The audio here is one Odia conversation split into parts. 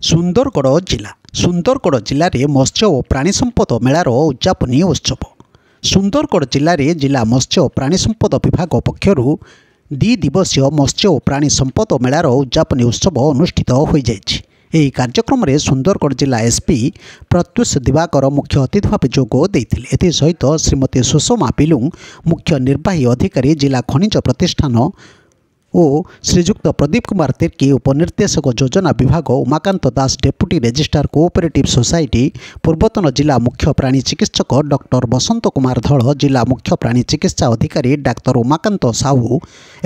ସୁନ୍ଦରଗଡ଼ ଜିଲ୍ଲାରେ ମତ୍ସ୍ୟ ଓ ପ୍ରାଣୀ ସମ୍ପଦ ମେଳାର ଉଦ୍ଯାପନୀ ଉତ୍ସବ। ସୁନ୍ଦରଗଡ଼ ଜିଲ୍ଲାରେ ଜିଲ୍ଲା ମତ୍ସ୍ୟ ଓ ପ୍ରାଣୀ ସମ୍ପଦ ବିଭାଗ ପକ୍ଷରୁ ଦ୍ୱିଦିବସୀୟ ମତ୍ସ୍ୟ ଓ ପ୍ରାଣୀ ସମ୍ପଦ ମେଳାର ଉଦ୍ଯାପନୀ ଉତ୍ସବ ଅନୁଷ୍ଠିତ ହୋଇଯାଇଛି। ଏହି କାର୍ଯ୍ୟକ୍ରମରେ ସୁନ୍ଦରଗଡ଼ ଜିଲ୍ଲା ଏସ୍ପି ପ୍ରତ୍ୟୁଷ ଦିବାକର ମୁଖ୍ୟ ଅତିଥି ଭାବେ ଯୋଗ ଦେଇଥିଲେ। ଏଥିସହିତ ଶ୍ରୀମତୀ ସୁଷମା ବିଲୁଙ୍ଗ ମୁଖ୍ୟ ନିର୍ବାହୀ ଅଧିକାରୀ ଜିଲ୍ଲା ଖଣିଜ ପ୍ରତିଷ୍ଠାନ ଓ ଶ୍ରୀଯୁକ୍ତ ପ୍ରଦୀପ କୁମାର ତିର୍କି ଉପନିର୍ଦ୍ଦେଶକ ଯୋଜନା ବିଭାଗ, Umakant Das deputy registrar cooperative society, ପୂର୍ବତନ ଜିଲ୍ଲା ମୁଖ୍ୟ ପ୍ରାଣୀ ଚିକିତ୍ସକ ଡକ୍ଟର ବସନ୍ତ କୁମାର ଧଳ, ଜିଲ୍ଲା ମୁଖ୍ୟ ପ୍ରାଣୀ ଚିକିତ୍ସା ଅଧିକାରୀ ଡାକ୍ତର ଉମାକାନ୍ତ ସାହୁ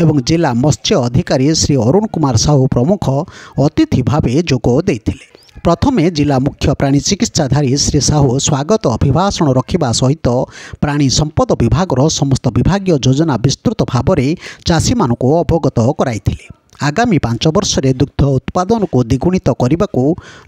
ଏବଂ ଜିଲ୍ଲା ମତ୍ସ୍ୟ ଅଧିକାରୀ ଶ୍ରୀ ଅରୁଣ କୁମାର ସାହୁ ପ୍ରମୁଖ ଅତିଥି ଭାବେ ଯୋଗ ଦେଇଥିଲେ। ପ୍ରଥମେ ଜିଲ୍ଲା ମୁଖ୍ୟ ପ୍ରାଣୀ ଚିକିତ୍ସାଧାରୀ ଶ୍ରୀ ସାହୁ ସ୍ୱାଗତ ଅଭିଭାଷଣ ରଖିବା ସହିତ ପ୍ରାଣୀ ସମ୍ପଦ ବିଭାଗର ସମସ୍ତ ବିଭାଗୀୟ ଯୋଜନା ବିସ୍ତୃତ ଭାବରେ ଚାଷୀମାନଙ୍କୁ ଅବଗତ କରାଇଥିଲେ। ଆଗାମୀ 5 ବର୍ଷରେ ଦୁଗ୍ଧ ଉତ୍ପାଦନକୁ ଦ୍ୱିଗୁଣିତ କରିବାକୁ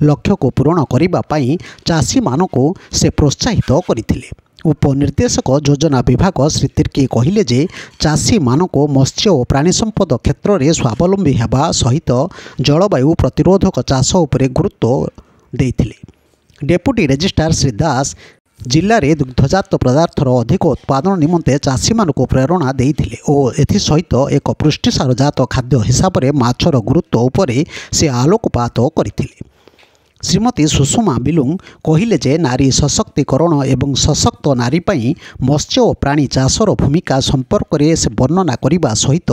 ଲକ୍ଷ୍ୟକୁ ପୂରଣ କରିବା ପାଇଁ ଚାଷୀମାନଙ୍କୁ ସେ ପ୍ରୋତ୍ସାହିତ କରିଥିଲେ। ଉପନିର୍ଦ୍ଦେଶକ ଯୋଜନା ବିଭାଗ ଶ୍ରୀ ତିର୍କି କହିଲେ ଯେ ଚାଷୀମାନଙ୍କୁ ମତ୍ସ୍ୟ ଓ ପ୍ରାଣୀ ସମ୍ପଦ କ୍ଷେତ୍ରରେ ସ୍ୱାବଲମ୍ବୀ ହେବା ସହିତ ଜଳବାୟୁ ପ୍ରତିରୋଧକ ଚାଷ ଉପରେ ଗୁରୁତ୍ୱ ଦେଇଥିଲେ। ଡେପୁଟି ରେଜିଷ୍ଟ୍ରାର ଶ୍ରୀ ଦାସ ଜିଲ୍ଲାରେ ଦୁଗ୍ଧଜାତ ପଦାର୍ଥର ଅଧିକ ଉତ୍ପାଦନ ନିମନ୍ତେ ଚାଷୀମାନଙ୍କୁ ପ୍ରେରଣା ଦେଇଥିଲେ ଓ ଏଥିସହିତ ଏକ ପୁଷ୍ଟିସାରଜାତ ଖାଦ୍ୟ ହିସାବରେ ମାଛର ଗୁରୁତ୍ୱ ଉପରେ ସେ ଆଲୋକପାତ କରିଥିଲେ। ଶ୍ରୀମତୀ ସୁଷମା ବିଲୁଙ୍ଗ କହିଲେ ଯେ ନାରୀ ସଶକ୍ତିକରଣ ଏବଂ ସଶକ୍ତ ନାରୀ ପାଇଁ ମତ୍ସ୍ୟ ଓ ପ୍ରାଣୀ ଚାଷର ଭୂମିକା ସମ୍ପର୍କରେ ସେ ବର୍ଣ୍ଣନା କରିବା ସହିତ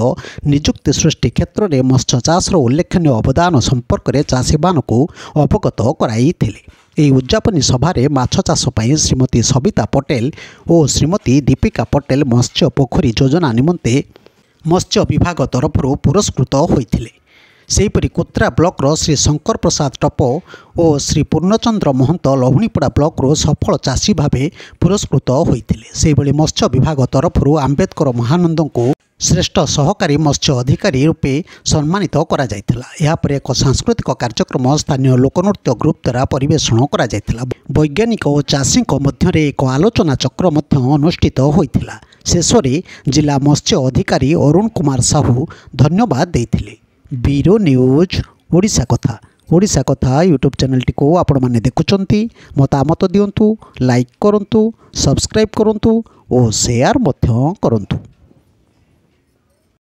ନିଯୁକ୍ତି ସୃଷ୍ଟି କ୍ଷେତ୍ରରେ ମତ୍ସ୍ୟ ଚାଷର ଉଲ୍ଲେଖନୀୟ ଅବଦାନ ସମ୍ପର୍କରେ ଚାଷୀମାନଙ୍କୁ ଅବଗତ କରାଇଥିଲେ। ଏହି ଉଦ୍ଯାପନୀ ସଭାରେ ମାଛ ଚାଷ ପାଇଁ ଶ୍ରୀମତୀ ସବିତା ପଟେଲ ଓ ଶ୍ରୀମତୀ ଦୀପିକା ପଟେଲ ମତ୍ସ୍ୟ ପୋଖରୀ ଯୋଜନା ନିମନ୍ତେ ମତ୍ସ୍ୟ ବିଭାଗ ତରଫରୁ ପୁରସ୍କୃତ ହୋଇଥିଲେ। ସେହିପରି କୋତ୍ରା ବ୍ଲକର ଶ୍ରୀ ଶଙ୍କର ପ୍ରସାଦ ଟପ ଓ ଶ୍ରୀ ପୂର୍ଣ୍ଣଚନ୍ଦ୍ର ମହନ୍ତ ଲହୁଣୀପଡ଼ା ବ୍ଲକରୁ ସଫଳ ଚାଷୀ ଭାବେ ପୁରସ୍କୃତ ହୋଇଥିଲେ। ସେହିଭଳି ମତ୍ସ୍ୟ ବିଭାଗ ତରଫରୁ ଆମ୍ବେଦକର ମହାନନ୍ଦଙ୍କୁ ଶ୍ରେଷ୍ଠ ସହକାରୀ ମତ୍ସ୍ୟ ଅଧିକାରୀ ରୂପେ ସମ୍ମାନିତ କରାଯାଇଥିଲା। ଏହାପରେ ଏକ ସାଂସ୍କୃତିକ କାର୍ଯ୍ୟକ୍ରମ ସ୍ଥାନୀୟ ଲୋକନୃତ୍ୟ ଗ୍ରୁପ ଦ୍ୱାରା ପରିବେଷଣ କରାଯାଇଥିଲା। ବୈଜ୍ଞାନିକ ଓ ଚାଷୀଙ୍କ ମଧ୍ୟରେ ଏକ ଆଲୋଚନା ଚକ୍ର ମଧ୍ୟ ଅନୁଷ୍ଠିତ ହୋଇଥିଲା। ଶେଷରେ ଜିଲ୍ଲା ମତ୍ସ୍ୟ ଅଧିକାରୀ ଅରୁଣ କୁମାର ସାହୁ ଧନ୍ୟବାଦ ଦେଇଥିଲେ। ବ୍ୟୁରୋ ନ୍ୟୁଜ୍ ଓଡ଼ିଶା କଥା ୟୁଟ୍ୟୁବ୍ ଚ୍ୟାନେଲଟିକୁ ଆପଣମାନେ ଦେଖୁଛନ୍ତି। ମତାମତ ଦିଅନ୍ତୁ, ଲାଇକ୍ କରନ୍ତୁ, ସବସ୍କ୍ରାଇବ୍ କରନ୍ତୁ ଓ ସେୟାର ମଧ୍ୟ କରନ୍ତୁ।